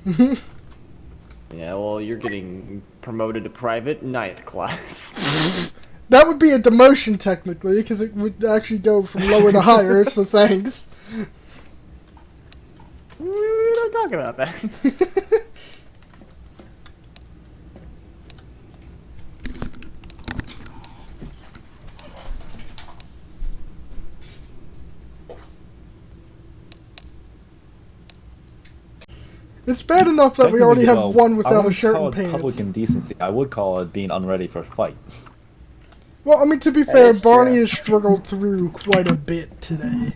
Yeah, well, you're getting promoted to private ninth class. That would be a demotion technically, because it would actually go from lower to higher. So thanks. We're not talking about that. It's bad enough that we already have one without a shirt and I wouldn't call it public pants. indecency. I would call it being unready for a fight. Well, I mean, to be fair, is Barney true. has struggled through quite a bit today.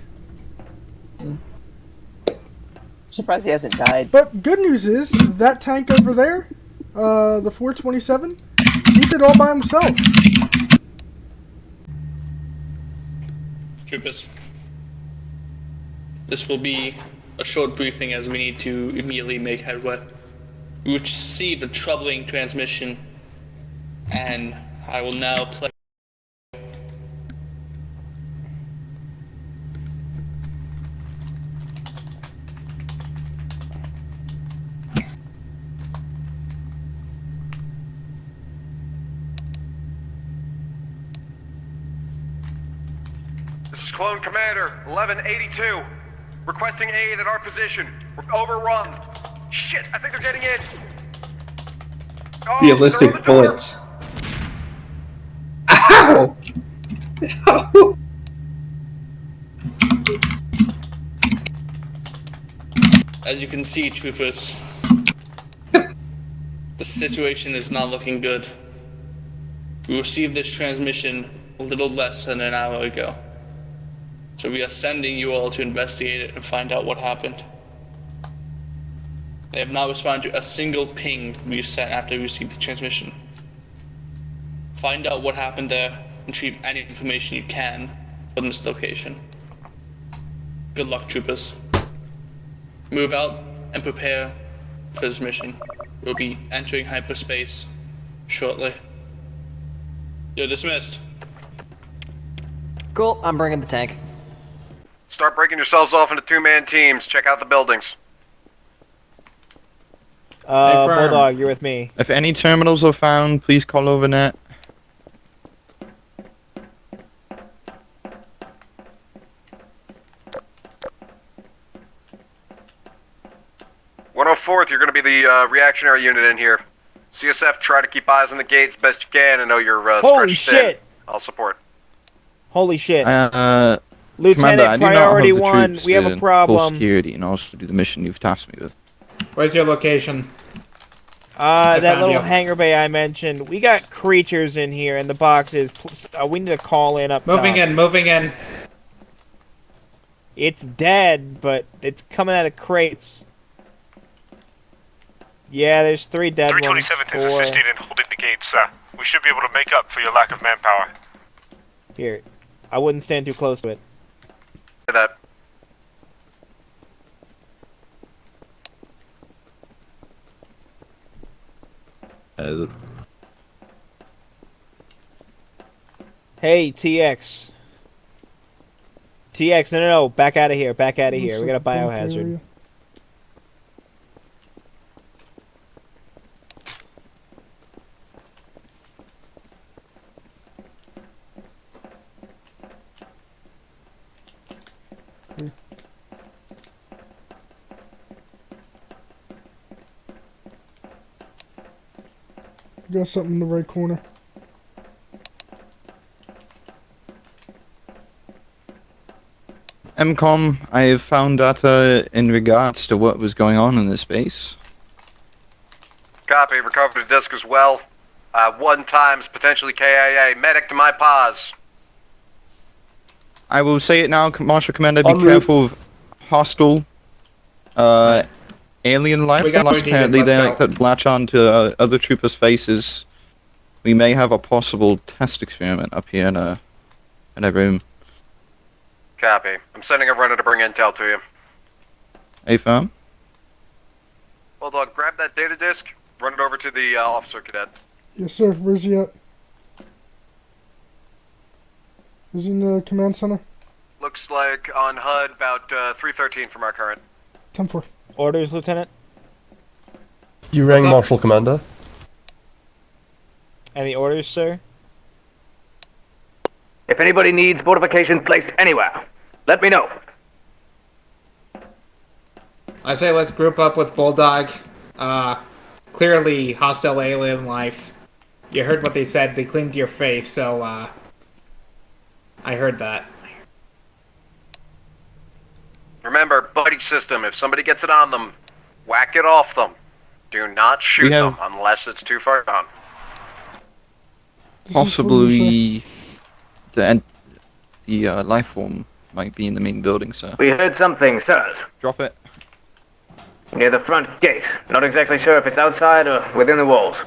Surprised he hasn't died. But good news is, that tank over there, the 427, he did all by himself. Troopers, this will be a short briefing as we need to immediately make headway. We received a troubling transmission, and I will now play. This is Clone Commander 1182. Requesting aid at our position. We're overrun. Shit, I think they're getting in. Oh, Realistic they're on the door. bullets. Ow! Ow! As you can see, troopers, the situation is not looking good. We received this transmission a little less than an hour ago. So we are sending you all to investigate it and find out what happened. They have not responded to a single ping we sent after we received the transmission. Find out what happened there and retrieve any information you can from this location. Good luck, troopers. Move out and prepare for this mission. We'll be entering hyperspace shortly. You're dismissed. Cool, I'm bringing the tank. Start breaking yourselves off into two-man teams. Check out the buildings. Bulldog, you're with me. If any terminals are found, please call over net. Fourth, you're going to be the reactionary unit in here. CSF, try to keep eyes on the gates best you can. I know you're Holy stretched thin. shit! I'll support. Holy shit. Commander, Lieutenant I do not Priority have the 1, troops we have a in problem. full security and also do the mission you've tasked me with. Where's your location? That found little you. hangar bay I mentioned. We got creatures in here in the boxes. We need to call in up Moving top. in, moving in. It's dead, but it's coming out of crates. Yeah, there's 3 dead ones. 327th is assisting in holding the gates. We should be able to make up for your lack of manpower. Here, I wouldn't stand too close to it. That. Hey, TX. TX, no, back out of here, back out of here. We got a biohazard. Got something in the right corner. MCOM, I have found data in regards to what was going on in this base. Copy. Recovered the disc as well. 1 times potentially KIA. Medic to my paws. I will say it now, Marshal Commander, be careful of hostile alien life. We got Unless already apparently they let's like go. to latch on to other troopers' faces. We may have a possible test experiment up here in a room. Copy. I'm sending a runner to bring intel to you. Affirm? Bulldog, grab that data disk. Run it over to the officer cadet. Yes, sir. Where's he at? Is he in the command center? Looks like on HUD about 313 from our current. 10-4. Orders, Lieutenant. You rang What's up? Marshal Commander? Any orders, sir? If anybody needs fortifications placed anywhere, let me know. I say let's group up with Bulldog. Clearly hostile alien life. You heard what they said. They cleaned your face, so, I heard that. Remember, buddy system. If somebody gets it on them, whack it off them. Do not shoot them unless it's too far gone. Possibly the life form might be in the main building, sir. We heard something, sirs. Drop it. Near the front gate. Not exactly sure if it's outside or within the walls.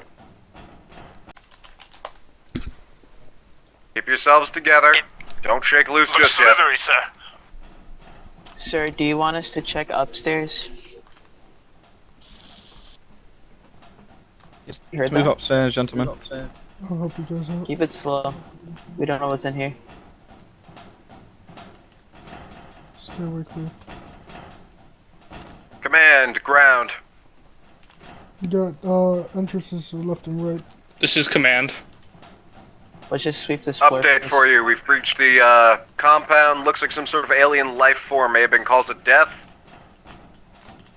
Keep yourselves together. Don't shake loose just yet. Slithery, sir. Sir, do you want us to check upstairs? You heard Move that? upstairs, gentlemen. I'll help you guys out. Keep it slow. We don't know what's in here. Stay away clear. Command, ground. You got entrances left and right. This is command. Let's just sweep this floor. Update for you. We've breached the compound. Looks like some sort of alien life form may have been caused to death.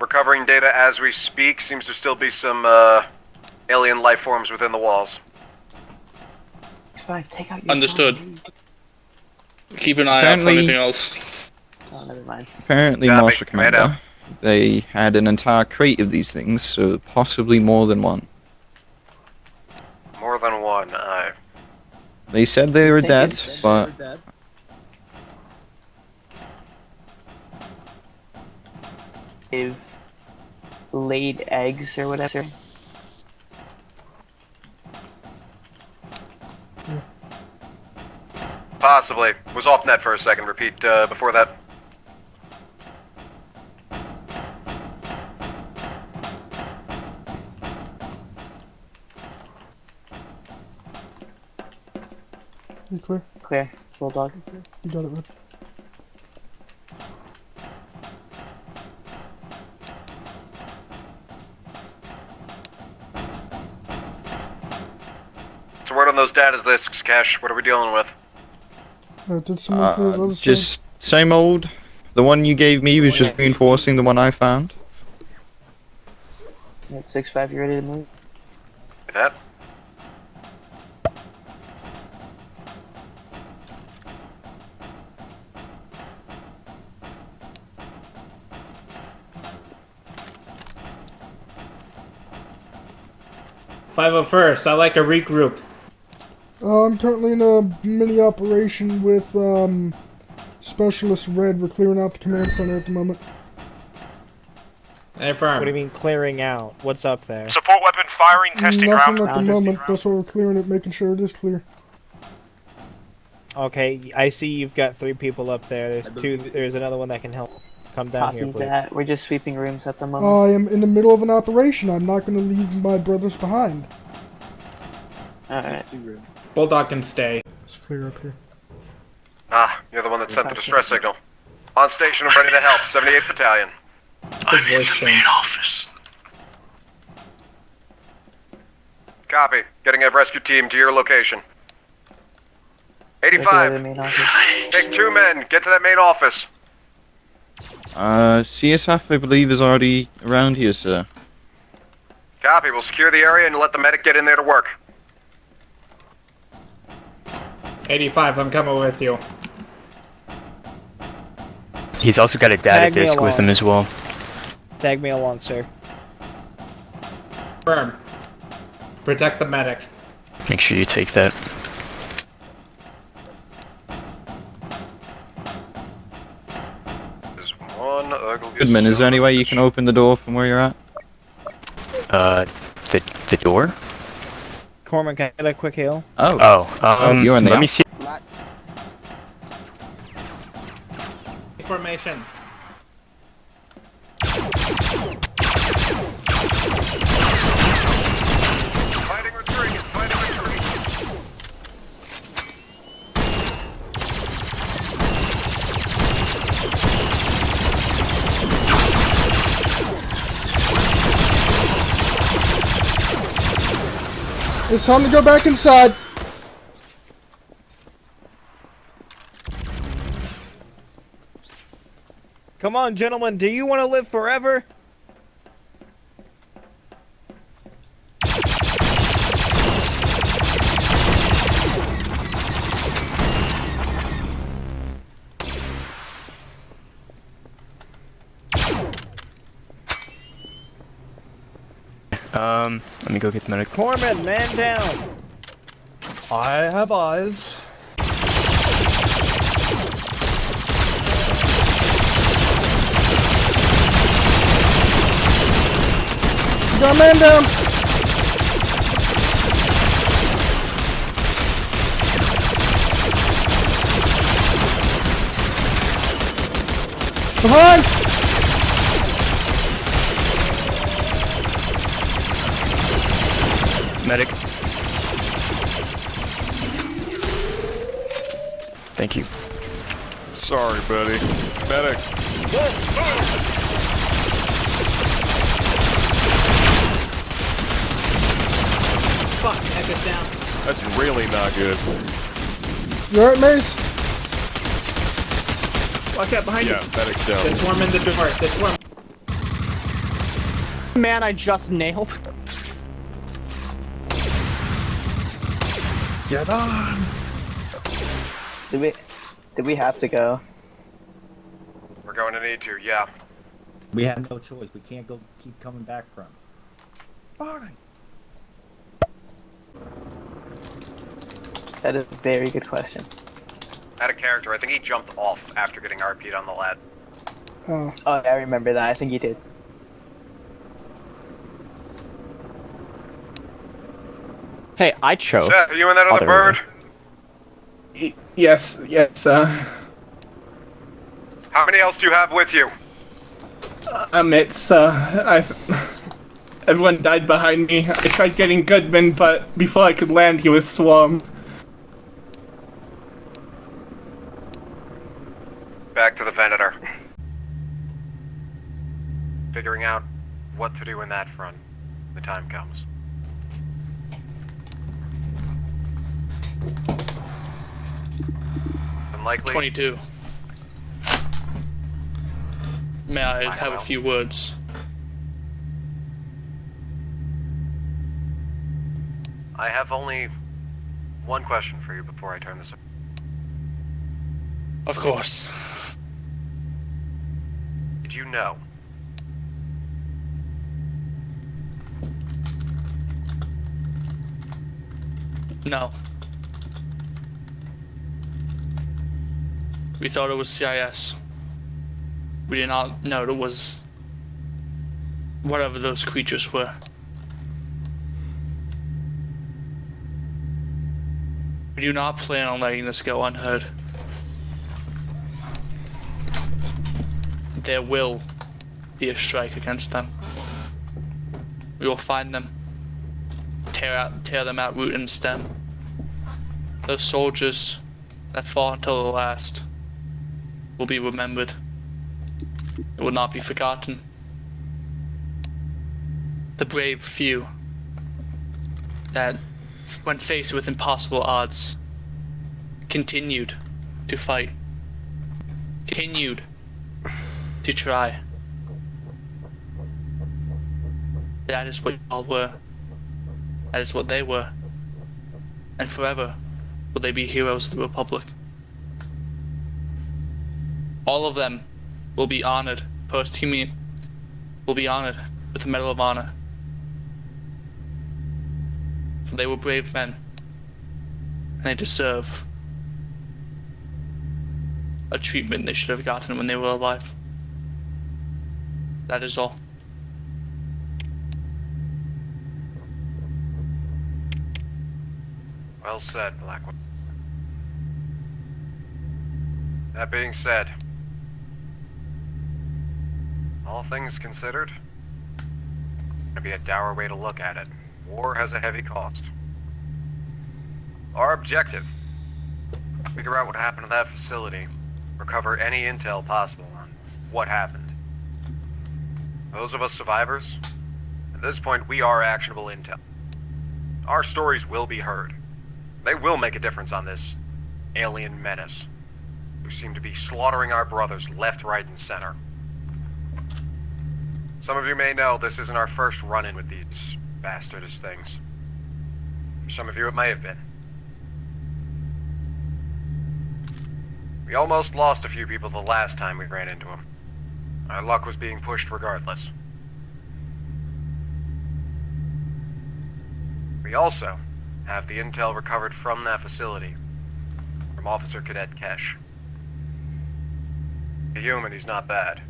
Recovering data as we speak. Seems to still be some alien life forms within the walls. Fine, take out your Understood. phone. Keep an eye out for anything else. Oh, never mind. Apparently, Copy. Master Commander, they had an entire crate of these things, so possibly more than one. More than one. They said they were think dead, it's- but They've laid eggs or whatever. Possibly. Was off net for a second. Repeat before that. You clear? Clear. Bulldog. You got it, Red. So word on those data disks, Cash. What are we dealing with? Did someone clear the other side? just same old. The one you gave me was just reinforcing the one I found. At 6-5, you ready to move? That? First, I'd like to regroup. I'm currently in a mini operation with Specialist Red. We're clearing out the command center at the moment. Affirm. What do you mean clearing out? What's up there? Support weapon firing, testing Nothing ground. at the moment. That's why we're clearing it, making sure it is clear. Okay, I see you've got 3 people up there. There's 2. There's another one that can help. Come down Copy here, please. that. We're just sweeping rooms at the moment. I am in the middle of an operation. I'm not going to leave my brothers behind. Alright. Bulldog can stay. It's clear up here. Ah, you're the one that sent the distress signal. On station and ready to help. 78th Battalion. I'm in the main office. Copy. Getting a rescue team to your location. Go to the 85. main office. Take 2 men. Get to that main office. CSF, I believe, is already around here, sir. Copy. We'll secure the area and let the medic get in there to work. 85, I'm coming with you. He's also got a data Tag me disk with along. him as well. Tag me along, sir. Firm. Protect the medic. Make sure you take that. There's one ugly. Goodman, is there any way you can open the door from where you're at? The door? Cormac, can I get a quick hail? You're in there. Let me see. Information. Fighting retreat. Fighting retreat. It's time to go back inside. Come on, gentlemen. Do you want to live forever? Let me go get the medic. Corman, man down. I have eyes. Got a man down. Behind. Medic. Thank you. Sorry, buddy. Medic. Fuck, Epic down. That's really not good. You alright, Maze? Watch out behind you. Yeah, medic's down. There's swarm in the door. There's swarm. Man, I just nailed. Get on! Did we have to go? We're going to need to, yeah. We have no choice. We can't go keep coming back from. Fine. That is a very good question. Out of character, I think he jumped off after getting RP'd on the lad. Oh. Oh, yeah, I remember that. I think you did. Hey, I chose. Seth, are you in that other bird? Yes. How many else do you have with you? Everyone died behind me. I tried getting Goodman, but before I could land, he was swarmed. Back to the Venator. Figuring out what to do in that front. The time comes. Unlikely. 22. May I have a few words? I have only one question for you before I turn this. Of course. Did you know? No. We thought it was CIS. We did not know it was whatever those creatures were. We do not plan on letting this go unheard. There will be a strike against them. We will find them, tear them out root and stem. Those soldiers that fought until the last will be remembered. It will not be forgotten. The brave few that, when faced with impossible odds, continued to fight, continued to try. That is what y'all were. That is what they were. And forever will they be heroes of the Republic. All of them will be honored, will be honored with the Medal of Honor. For they were brave men, and they deserve a treatment they should have gotten when they were alive. That is all. Well said, Blackwood. That being said, all things considered, it'd be a dour way to look at it. War has a heavy cost. Our objective: figure out what happened to that facility, recover any intel possible on what happened. Those of us survivors, at this point we are actionable intel. our stories will be heard. They will make a difference on this alien menace, who seem to be slaughtering our brothers left, right, and center. Some of you may know this isn't our first run-in with these bastardous things. For some of you, it may have been. We almost lost a few people the last time we ran into them. Our luck was being pushed regardless. We also have the intel recovered from that facility, from Officer Cadet Kesh. A human, he's not bad.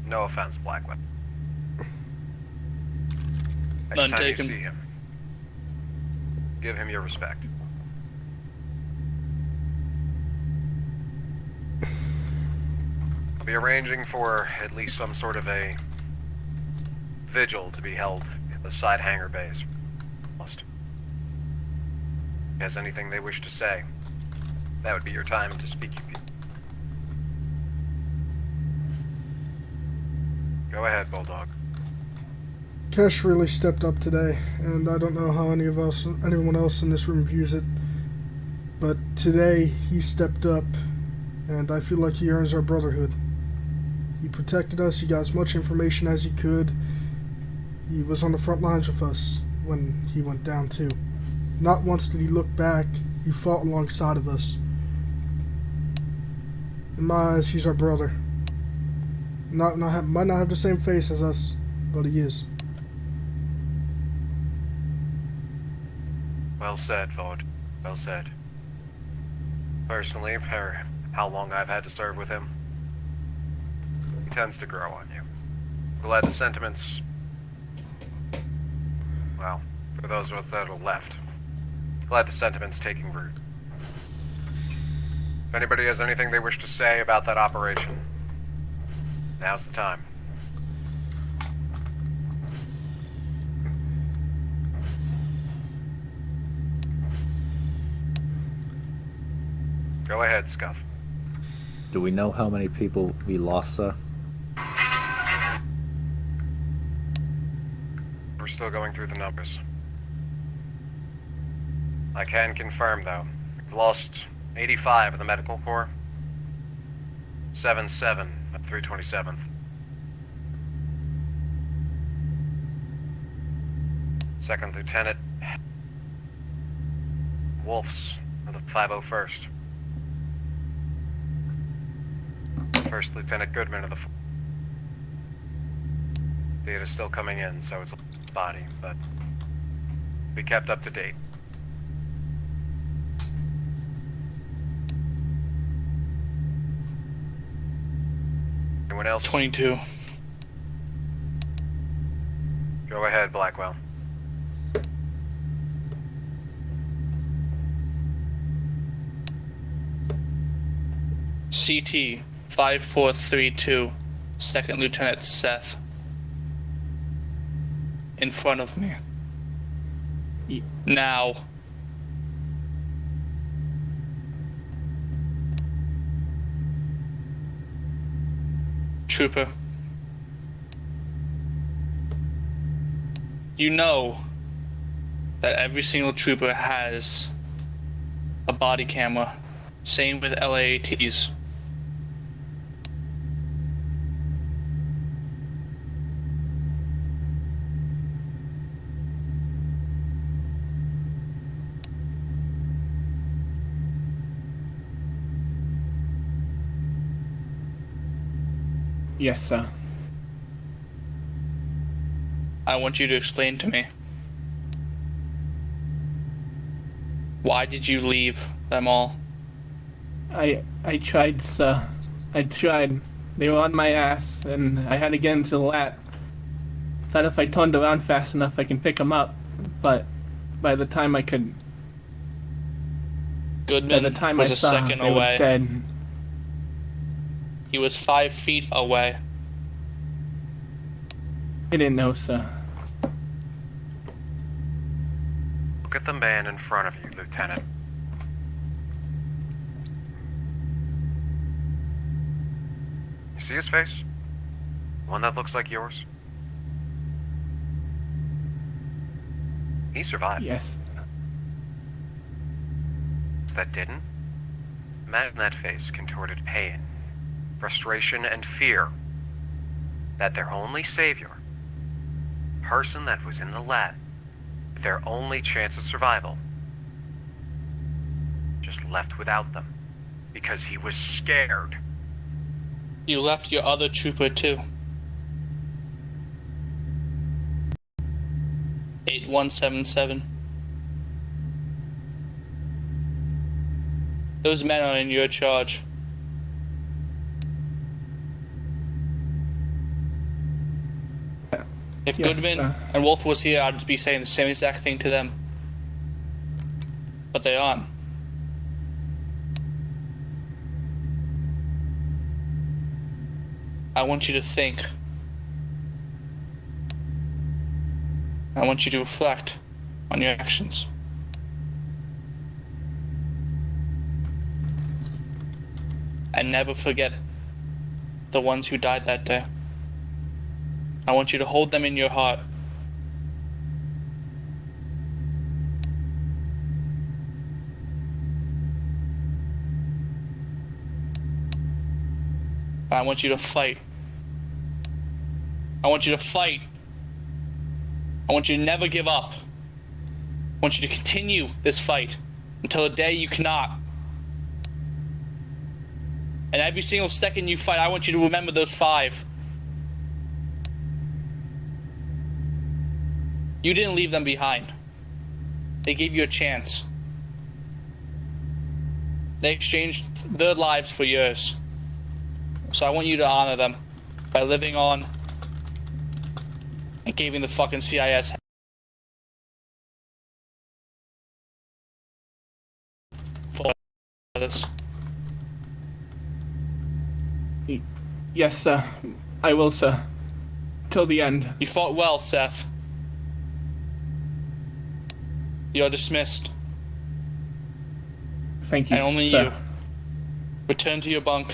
No offense, Blackwell. Next None time you taken. see him, give him your respect. I'll be arranging for at least some sort of a vigil to be held in the side hangar bays. If has anything they wish to say, that would be your time to speak. Go ahead, Bulldog. Kesh really stepped up today, and I don't know how anyone else in this room views it, but today he stepped up, and I feel like he earns our brotherhood. He protected us, he got as much information as he could. He was on the front lines with us when he went down too. Not once did he look back, he fought alongside of us. In my eyes, he's our brother. Might not have the same face as us, but he is. Well said, Vaughn. Well said. Personally, for how long I've had to serve with him, he tends to grow on you. Glad the sentiments... Well, for those of us that are left, glad the sentiment's taking root. If anybody has anything they wish to say about that operation, now's the time. Go ahead, Scuff. Do we know how many people we lost, sir? We're still going through the numbers. I can confirm, though, we've lost 85 of the Medical Corps, 7-7 at 327th. Second Lieutenant Wolfs of the 501st. First Lieutenant Goodman of the... Data's still coming in, so it's spotty, but be kept up to date. Anyone else? 22. Go ahead, Blackwell. CT 5432, Second Lieutenant Seth. In front of me. Now. Trooper. You know that every single trooper has a body camera. Same with LAATs. Yes, sir. I want you to explain to me. Why did you leave them all? I tried, sir. I tried. They were on my ass, and I had to get into the lap. Thought if I turned around fast enough, I can pick them up. But by the time I could... Goodman by the time was I a saw, second they away. were dead. He was 5 feet away. I didn't know, sir. Look at the man in front of you, Lieutenant. You see his face? One that looks like yours? He survived. Yes. that didn't? Imagine that face contorted pain, frustration, and fear that their only savior, person that was in the lab, their only chance of survival, just left without them because he was scared. You left your other trooper too. 8177. Those men are in your charge. If Yes, Goodman and Wolf was here, I'd be saying the same exact thing to them. But they aren't. I want you to think. I want you to reflect on your actions. And never forget the ones who died that day. I want you to hold them in your heart. I want you to fight. I want you to fight. I want you to never give up. I want you to continue this fight until the day you cannot. And every single second you fight, I want you to remember those 5. You didn't leave them behind. They gave you a chance. They exchanged their lives for yours. So I want you to honor them by living on and giving the fucking CIS for this. Yes, sir. I will, sir. Till the end. You fought well, Seth. You're dismissed. Thank you, and only sir. you. Return to your bunk.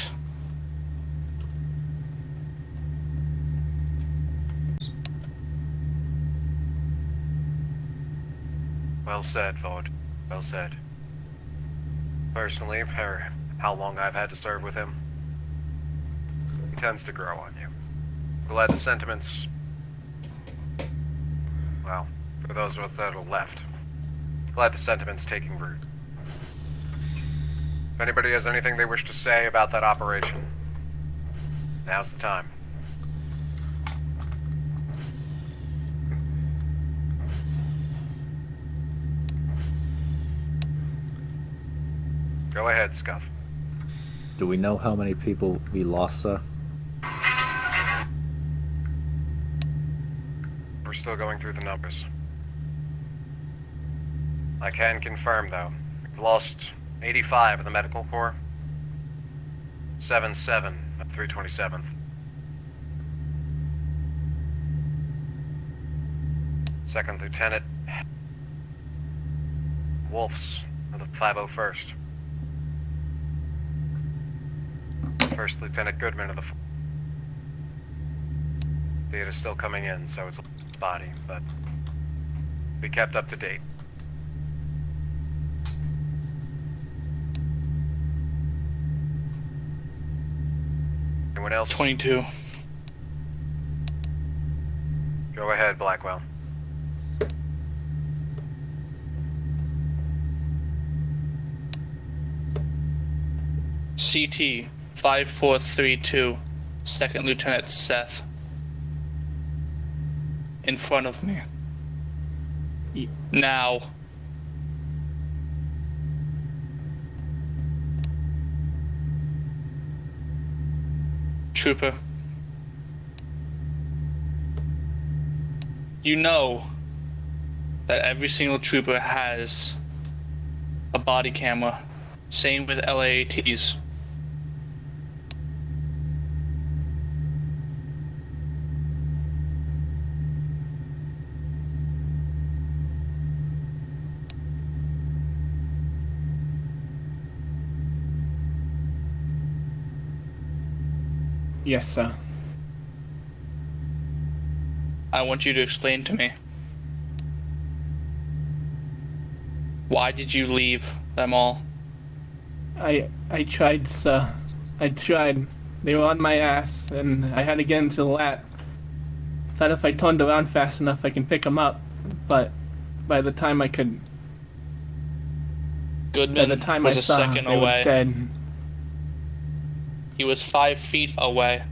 Well said, Vaughn. Well said. Personally, for how long I've had to serve with him, he tends to grow on you. Glad the sentiments... Well, for those of us that are left, glad the sentiments taking root. If anybody has anything they wish to say about that operation, now's the time. Go ahead, Scuff. Do we know how many people we lost, sir? We're still going through the numbers. I can confirm, though, we've lost 85 of the medical corps, 7-7 at 327th. Second Lieutenant Wolf's of the 501st. First Lieutenant Goodman of the... Data's still coming in, so it's spotty, but be kept up to date. Anyone else? 22. Go ahead, Blackwell. CT 5432, Second Lieutenant Seth. In front of me. Now. Trooper. You know that every single trooper has a body camera. Same with LAATs. Yes, sir. I want you to explain to me. Why did you leave them all? I tried, sir. I tried. They were on my ass, and I had to get into the lat. Thought if I turned around fast enough, I can pick them up. But by the time I could, Goodman by the time was I a saw, second they away. were dead. He was 5 feet away.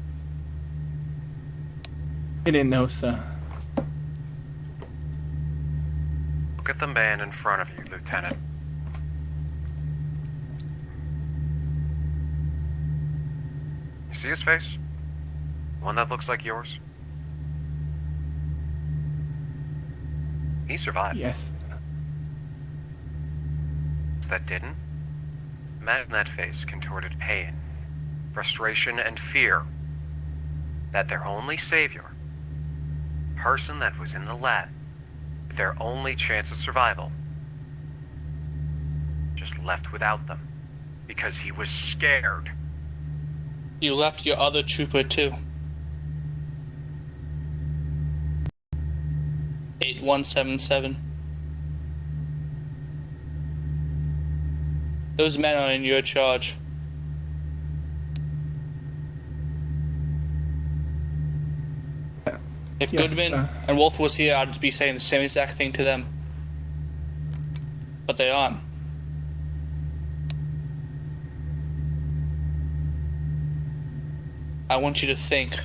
I didn't know, sir. Look at the man in front of you, Lieutenant. You see his face? One that looks like yours? He survived. Yes. That didn't? Imagine that face contorted pain, frustration, and fear that their only savior, person that was in the lab, their only chance of survival, just left without them because he was scared. You left your other trooper too. 8177. Those men are in your charge. If Yes, Goodman and Wolf was here, I'd be saying the same exact thing to them. But they aren't. I want you to think